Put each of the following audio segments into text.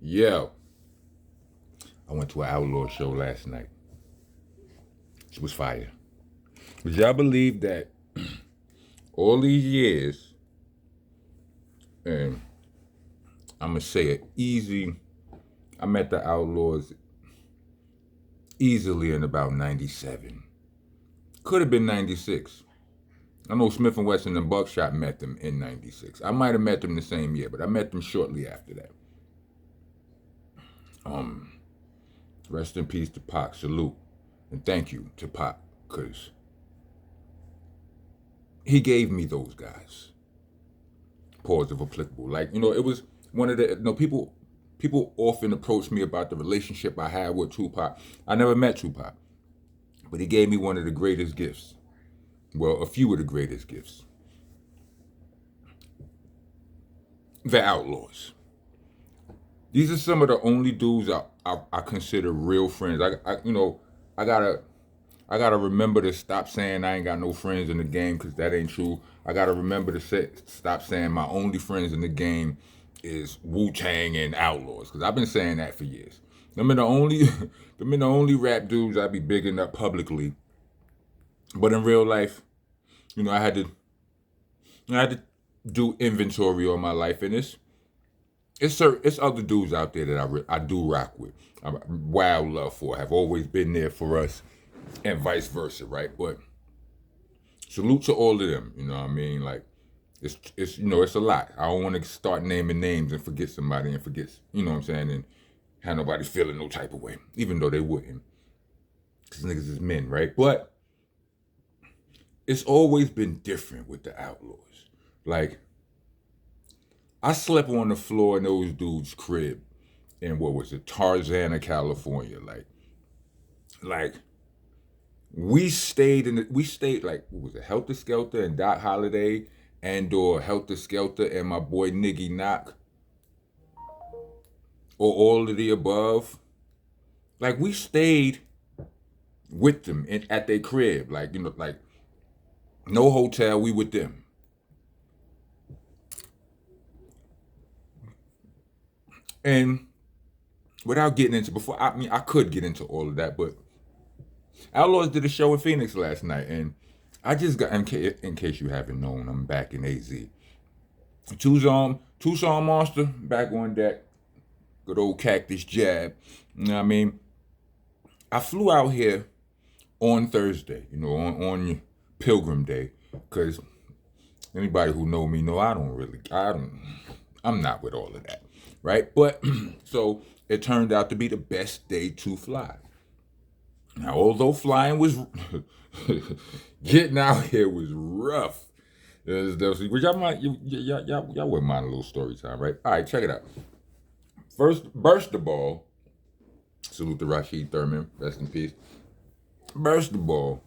Yo, I went to an Outlaw show last night. It was fire. Would y'all believe that all these years, and I'm gonna say it easy, I met the Outlaws easily in about 97. Could have been 96. I know Smith and Wesson and Buckshot met them in 96. I might have met them the same year, but I met them shortly after that. Rest in peace to Pac. Salute. And thank you to Pac, because he gave me those guys. Pause if applicable. Like, it was one of the, people often approach me about the relationship I had with Tupac. I never met Tupac, but he gave me one of the greatest gifts. Well, a few of the greatest gifts. The Outlaws. These are some of the only dudes I consider real friends. I gotta remember to stop saying I ain't got no friends in the game, because that ain't true. I gotta remember to stop saying my only friends in the game is Wu-Tang and Outlaws, because I've been saying that for years. Them are the only rap dudes I be bigging up publicly. But in real life, I had to do inventory on my life, and it's other dudes out there that I do rock with. Wild love for, have always been there for us, and vice versa, right? But salute to all of them. You know what I mean? Like, it's a lot. I don't want to start naming names and forget somebody and forget, you know what I'm saying, and have nobody feeling no type of way, even though they wouldn't, because niggas is men, right? But it's always been different with the Outlaws. Like, I slept on the floor in those dudes' crib in, what was it, Tarzana, California. Like we stayed like, what was it, Helter Skelter and Doc Holliday, and or Helter Skelter and my boy Niggy Knock, or all of the above. Like, we stayed with them at their crib, like, like, no hotel, we with them. And without getting into, I could get into all of that, but Outlaws did a show in Phoenix last night, and I just got, in case you haven't known, I'm back in AZ. Tucson Monster back on deck. Good old Cactus Jab. You know what I mean? I flew out here on Thursday, on Pilgrim Day, because anybody who know me know I'm not with all of that, right? But so it turned out to be the best day to fly. Now, although flying was getting out here was rough, which y'all wouldn't mind a little story time, right? All right, check it out. First, burst the ball. Salute to Rashid Thurman, rest in peace. Burst the ball.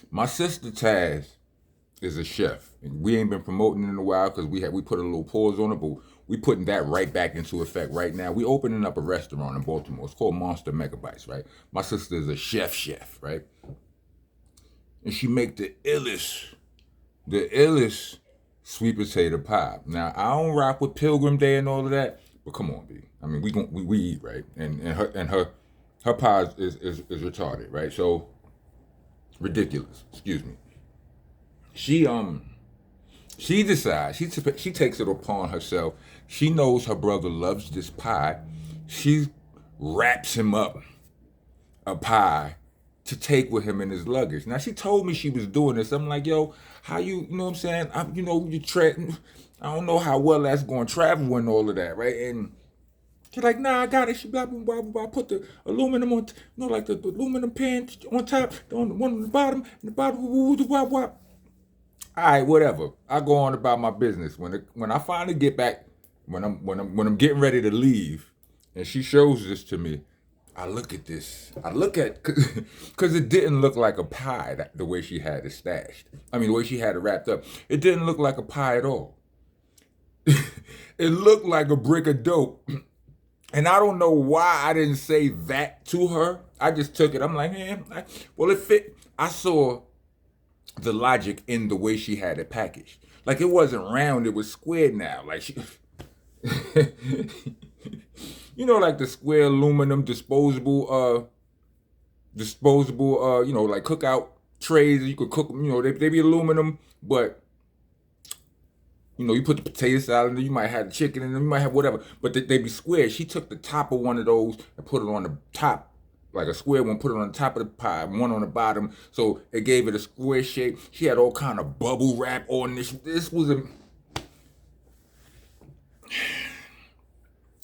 My sister Taz is a chef. And we ain't been promoting in a while because we put a little pause on it, but we putting that right back into effect right now. We opening up a restaurant in Baltimore. It's called Monster Megabytes, right? My sister is a chef, right? And she make the illest sweet potato pie. Now, I don't rock with Pilgrim Day and all of that, but come on, B. I mean, we eat, right? And her pie is retarded, right? So ridiculous. Excuse me. She decides, she takes it upon herself. She knows her brother loves this pie. She wraps him up a pie to take with him in his luggage. Now, she told me she was doing this. I'm like, yo, how you know what I'm saying? I don't know how well that's going to travel and all of that, right? And she's like, nah, I got it. She blah, blah, blah, blah. Put the aluminum on, like the aluminum pan on top, on one on the bottom, and the bottom, blah, blah. All right, whatever. I go on about my business. When I finally get back, when I'm getting ready to leave, and she shows this to me, I look at this. Because it didn't look like a pie the way she had it stashed. I mean, the way she had it wrapped up. It didn't look like a pie at all. It looked like a brick of dope. And I don't know why I didn't say that to her. I just took it. I'm like, well, it fit. I saw the logic in the way she had it packaged. Like, it wasn't round, it was squared now. Like, You know, like the square aluminum disposable, like cookout trays. You could cook them. You know, they be aluminum, but you put the potato salad in there, you might have the chicken in them, you might have whatever, but they be square. She took the top of one of those and put it on the top, like a square one, put it on the top of the pie, one on the bottom, so it gave it a square shape. She had all kind of bubble wrap on this. This was a...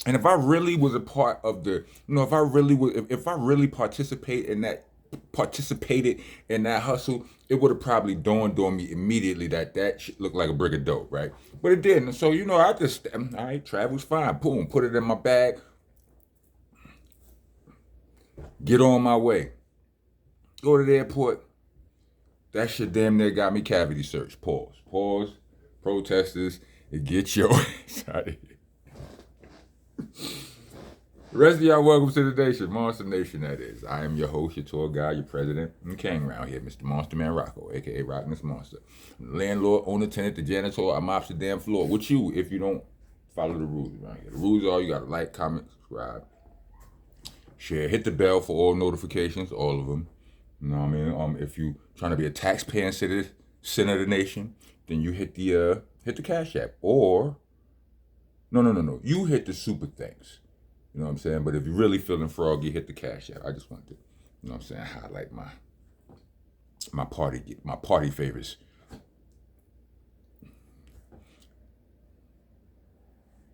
And if I really was a part of if I really participated in that hustle, it would have probably dawned on me immediately that shit looked like a brick of dope, right? But it didn't. So I just, all right, travel's fine. Boom, put it in my bag, get on my way, go to the airport. That shit damn near got me cavity searched. Pause. Protesters, get your ass out of here. The rest of y'all, welcome to the nation, Monster Nation, that is. I am your host, your tour guide, your president, and king around here, Mr. Monster Man Rocco, a.k.a. Rockness Monster. Landlord, owner, tenant, the janitor, I mops the damn floor. With you, if you don't follow the rules around here. The rules are you got to like, comment, subscribe, share, hit the bell for all notifications, all of them. You know what I mean? If you trying to be a taxpaying citizen of the nation, then you hit the Cash App. Or, no. You hit the super thanks. You know what I'm saying? But if you're really feeling froggy, hit the Cash App. I just wanted to, highlight my party favorites.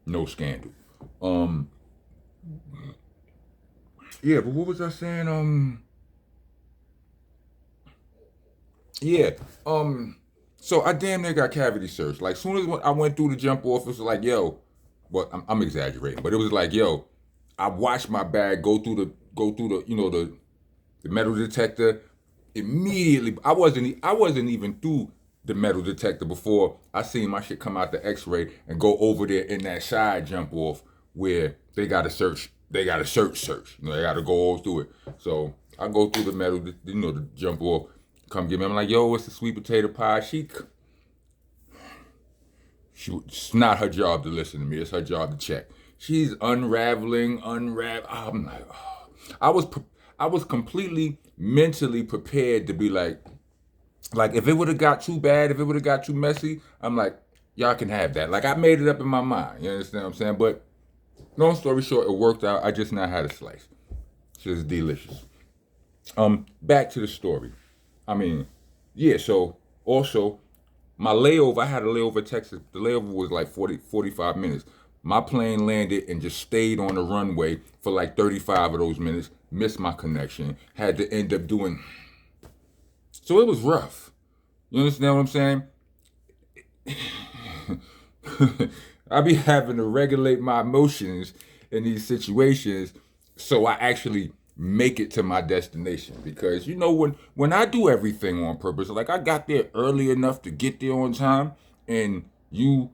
No scandal. Yeah, but what was I saying? So I damn near got cavity searched. Like, soon as I went through the jump off, it was like, yo, well, I'm exaggerating, but it was like, yo, I watched my bag go through the metal detector immediately. I wasn't even through the metal detector before I seen my shit come out the X-ray and go over there in that side jump off where they got to search. They got to search. They got to go all through it. So I go through the metal, the jump off. Come get me. I'm like, yo, it's the sweet potato pie. It's not her job to listen to me. It's her job to check. She's unraveling. I'm like, oh. I was completely mentally prepared to be like if it would have got too bad, if it would have got too messy, I'm like, y'all can have that. Like, I made it up in my mind. You understand what I'm saying? But long story short, it worked out. I just now had a slice. It's just delicious. Back to the story. So also my layover, I had a layover in Texas. The layover was like 45 minutes. My plane landed and just stayed on the runway for like 35 of those minutes. Missed my connection. Had to end up doing... So it was rough. You understand what I'm saying? I be having to regulate my emotions in these situations so I actually make it to my destination. Because when I do everything on purpose, like I got there early enough to get there on time, and y'all,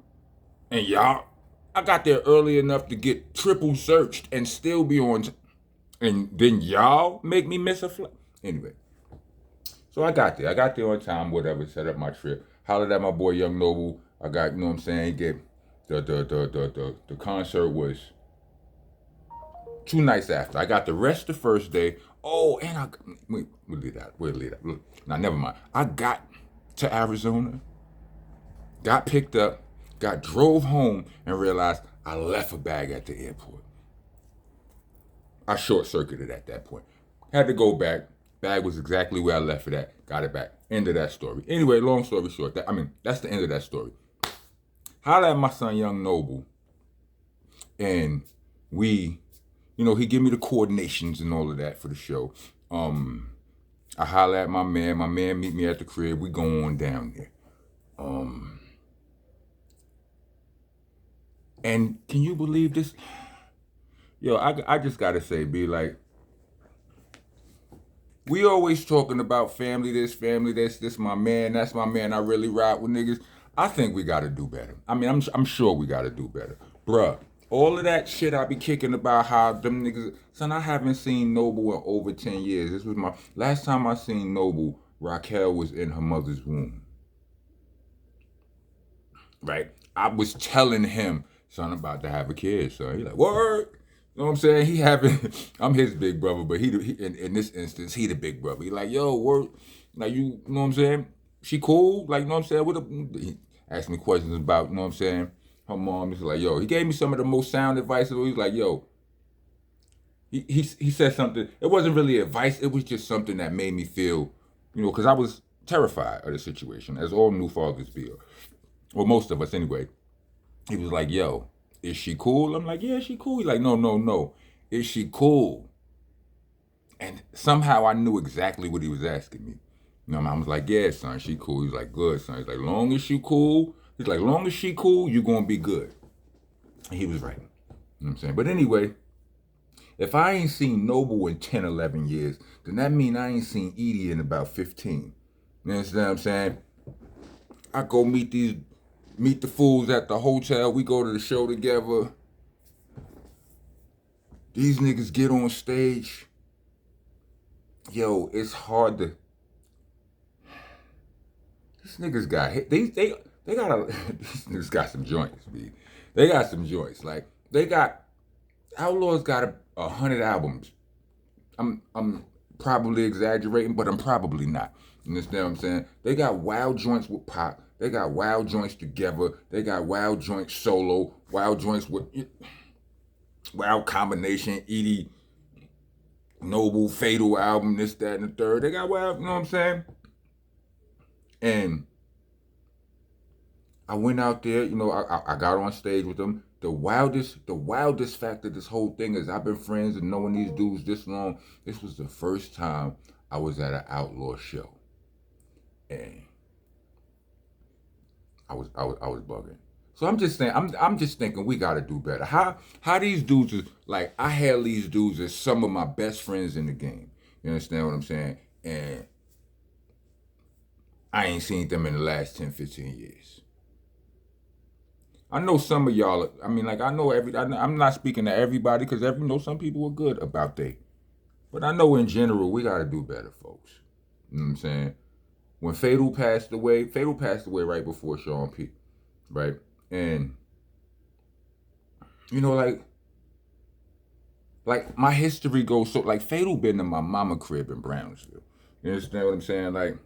I got there early enough to get triple searched and still be on and then y'all make me miss a flight. Anyway, so I got there. I got there on time, whatever, set up my trip. Hollered at my boy Young Noble. I got, you know what I'm saying, get the concert was 2 nights after. I got the rest the first day. Oh, and we'll leave that. Look, now, never mind. I got to Arizona, got picked up, drove home, and realized I left a bag at the airport. I short-circuited at that point. Had to go back. Bag was exactly where I left it at. Got it back. End of that story. Anyway, long story short, that's the end of that story. Holla at my son, Young Noble, and we... he give me the coordinations and all of that for the show. I holler at my man. My man meet me at the crib. We go on down there. And can you believe this? Yo, I just gotta say, be like, we always talking about family this my man, that's my man, I really ride with niggas. I think we gotta do better. I'm sure we gotta do better. Bruh, all of that shit I be kicking about how them niggas... Son, I haven't seen Noble in over 10 years. This was my... Last time I seen Noble, Raquel was in her mother's womb. Right? I was telling him son, I'm about to have a kid, son. He like, word. You know what I'm saying? He having, I'm his big brother, but he in this instance, he the big brother. He like, yo, word. Like, you know what I'm saying? She cool? Like, you know what I'm saying? He asked me questions about, you know what I'm saying? Her mom is like, yo, he gave me some of the most sound advice. He's like, yo, he said something. It wasn't really advice. It was just something that made me feel, because I was terrified of the situation, as all new fathers feel. Well, most of us anyway. He was like, yo, is she cool? I'm like, yeah, she cool. He's like, no, no, no. Is she cool? And somehow I knew exactly what he was asking me. I was like, yeah, son, she cool. He's like, good, son. He's like, long as she cool, he's like, long as she cool, you gonna be good. And he was right. You know what I'm saying? But anyway, if I ain't seen Noble in 10, 11 years, then that mean I ain't seen Edie in about 15. You understand what I'm saying? I go meet the fools at the hotel. We go to the show together. These niggas get on stage. Yo, it's hard to. These niggas got hit. They got a. These niggas got some joints, B. They got some joints. Like they got. Outlaws got 100 albums. I'm probably exaggerating, but I'm probably not. You understand what I'm saying? They got wild joints with Pac. They got wild joints together. They got wild joints solo. Wild joints with wild combination. Edie, Noble, Fatal album, this, that, and the third. They got wild, you know what I'm saying? And I went out there, I got on stage with them. The wildest fact of this whole thing is I've been friends and knowing these dudes this long. This was the first time I was at an Outlaw show. And I was bugging. So I'm just saying, I'm just thinking we gotta do better. How these dudes is like, I hail these dudes as some of my best friends in the game. You understand what I'm saying? And I ain't seen them in the last 10, 15 years. I know some of y'all, I know I'm not speaking to everybody because some people are good about they. But I know in general, we got to do better, folks. You know what I'm saying? When Fatal passed away right before Sean P. Right? And, like my history goes so, like Fatal been in my mama crib in Brownsville. You understand what I'm saying? Like,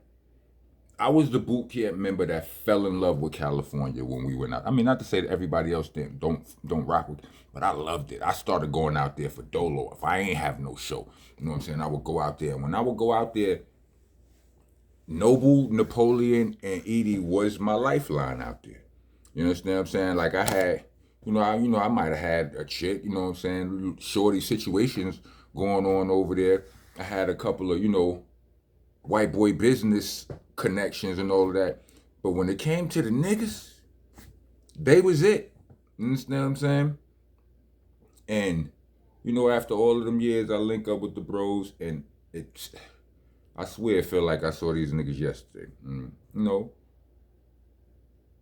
I was the boot camp member that fell in love with California when we went out. Not to say that everybody else don't rock with it, but I loved it. I started going out there for Dolo. If I ain't have no show, you know what I'm saying, I would go out there. And when I would go out there, Noble, Napoleon, and Edie was my lifeline out there. You understand what I'm saying? Like I had, I might have had a chick, you know what I'm saying, shorty situations going on over there. I had a couple of, white boy business connections and all of that. But when it came to the niggas, they was it. You understand what I'm saying? And, after all of them years, I link up with the bros, and I swear it felt like I saw these niggas yesterday.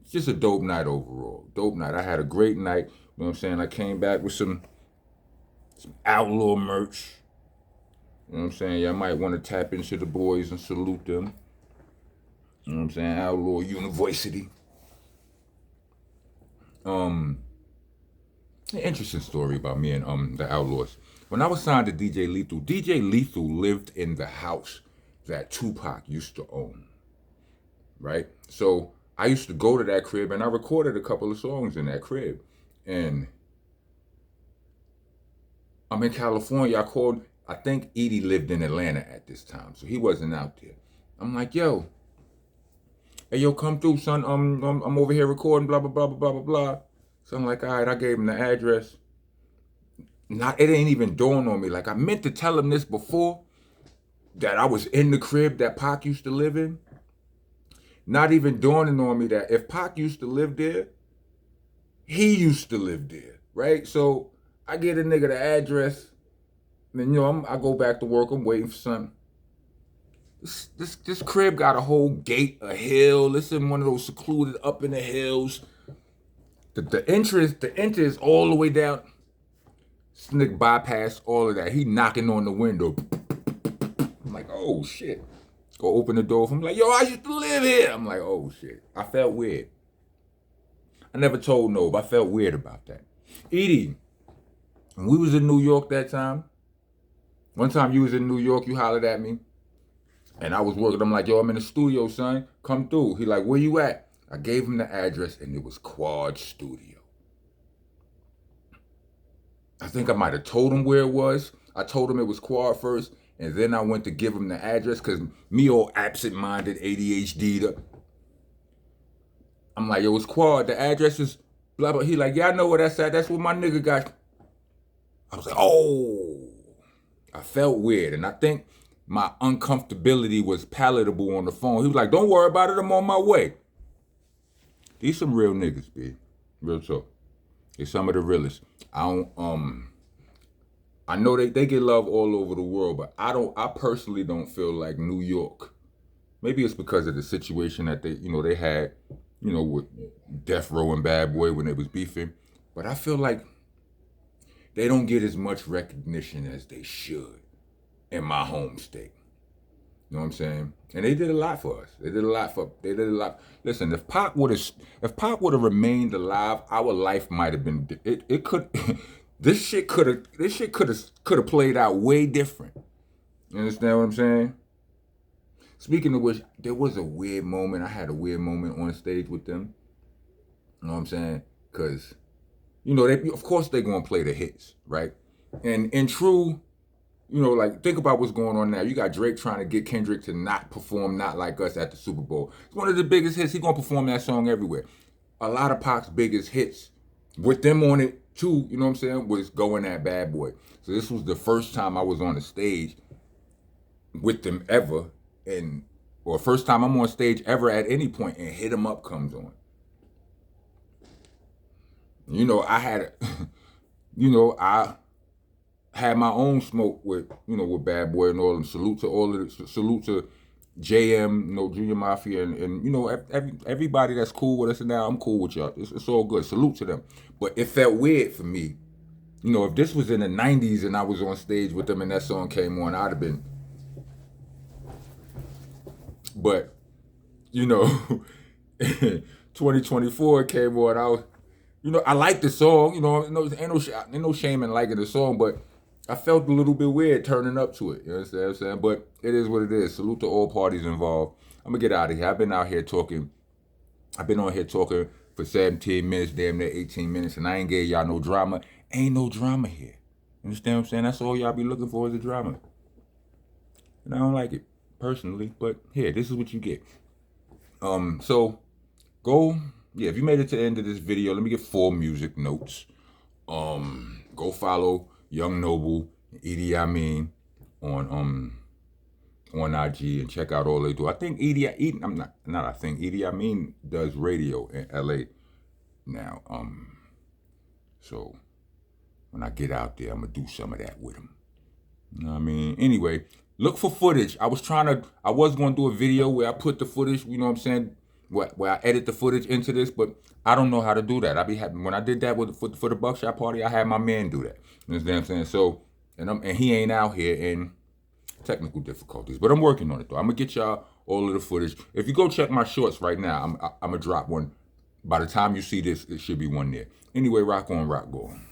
It's just a dope night overall. Dope night. I had a great night. You know what I'm saying? I came back with some Outlaw merch. You know what I'm saying? Y'all might want to tap into the boys and salute them. You know what I'm saying? Outlaw University. An interesting story about me and the Outlaws. When I was signed to DJ Lethal lived in the house that Tupac used to own. Right? So I used to go to that crib and I recorded a couple of songs in that crib. And I'm in California. I think Edie lived in Atlanta at this time, so he wasn't out there. I'm like, yo, hey, yo, come through, son. I'm over here recording, blah, blah, blah, blah, blah, blah. So I'm like, all right, I gave him the address. It ain't even dawned on me. Like, I meant to tell him this before, that I was in the crib that Pac used to live in. Not even dawning on me that if Pac used to live there, he used to live there, right? So I get a nigga the address. And then, I go back to work. I'm waiting for something. This crib got a whole gate, a hill. It's in one of those secluded up in the hills. The entry is all the way down. This nigga bypassed all of that. He knocking on the window. I'm like, oh shit. Go open the door for him. Like, yo, I used to live here. I'm like, oh shit. I felt weird. I never told no, but I felt weird about that. Edie, when we was in New York that time, one time you was in New York, you hollered at me, and I was working. I'm like, yo, I'm in the studio, son. Come through. He like, where you at? I gave him the address, and it was Quad Studio. I think I might have told him where it was. I told him it was Quad first, and then I went to give him the address because me all absent-minded, ADHD. I'm like, yo, it's Quad. The address is blah, blah. He like, yeah, I know where that's at. That's where my nigga got. I was like, oh. I felt weird, and I think my uncomfortability was palatable on the phone. He was like, don't worry about it. I'm on my way. These some real niggas, B. Real talk. They're some of the realest. I know they get love all over the world, but I personally don't feel like New York. Maybe it's because of the situation that they had, with Death Row and Bad Boy when they was beefing. But I feel like they don't get as much recognition as they should in my home state. You know what I'm saying? And they did a lot for us. They did a lot. Listen, if Pac would have remained alive, our life might have been. It could. This shit could have played out way different. You understand what I'm saying? Speaking of which, there was a weird moment. I had a weird moment on stage with them. You know what I'm saying? Because, of course they're going to play the hits, right? And in true, think about what's going on now. You got Drake trying to get Kendrick to not perform Not Like Us at the Super Bowl. It's one of the biggest hits. He's going to perform that song everywhere. A lot of Pac's biggest hits, with them on it too, you know what I'm saying, was Going At Bad Boy. So this was the first time I was on the stage with them ever, or first time I'm on stage ever at any point, and Hit 'Em Up comes on. I had, I had my own smoke with Bad Boy and all them. Salute to JM, Junior Mafia, and everybody that's cool with us, and now I'm cool with y'all. It's all good. Salute to them. But it felt weird for me. If this was in the 90s and I was on stage with them and that song came on, I'd have been. But, 2024 came on, I was, I liked the song, ain't no shame in liking the song, but I felt a little bit weird turning up to it. You understand what I'm saying? But it is what it is. Salute to all parties involved. I'm going to get out of here. I've been on here talking for 17 minutes, damn near 18 minutes, and I ain't gave y'all no drama. Ain't no drama here. You understand what I'm saying? That's all y'all be looking for is a drama. And I don't like it, personally, but here, this is what you get. So, if you made it to the end of this video, let me get 4 music notes. Go follow Young Noble, Idi Amin on IG and check out all they do. I think Idi Amin does radio in LA now. So when I get out there, I'm gonna do some of that with him. You know what I mean? Anyway, look for footage. I was gonna do a video where I put the footage, you know what I'm saying, where I edit the footage into this, but I don't know how to do that. When I did that for the Buckshot Party, I had my man do that. You understand what I'm saying? So, and he ain't out here in technical difficulties, but I'm working on it though. I'm gonna get y'all all of the footage. If you go check my shorts right now, I'm gonna drop one. By the time you see this, it should be one there. Anyway, rock on, rock on.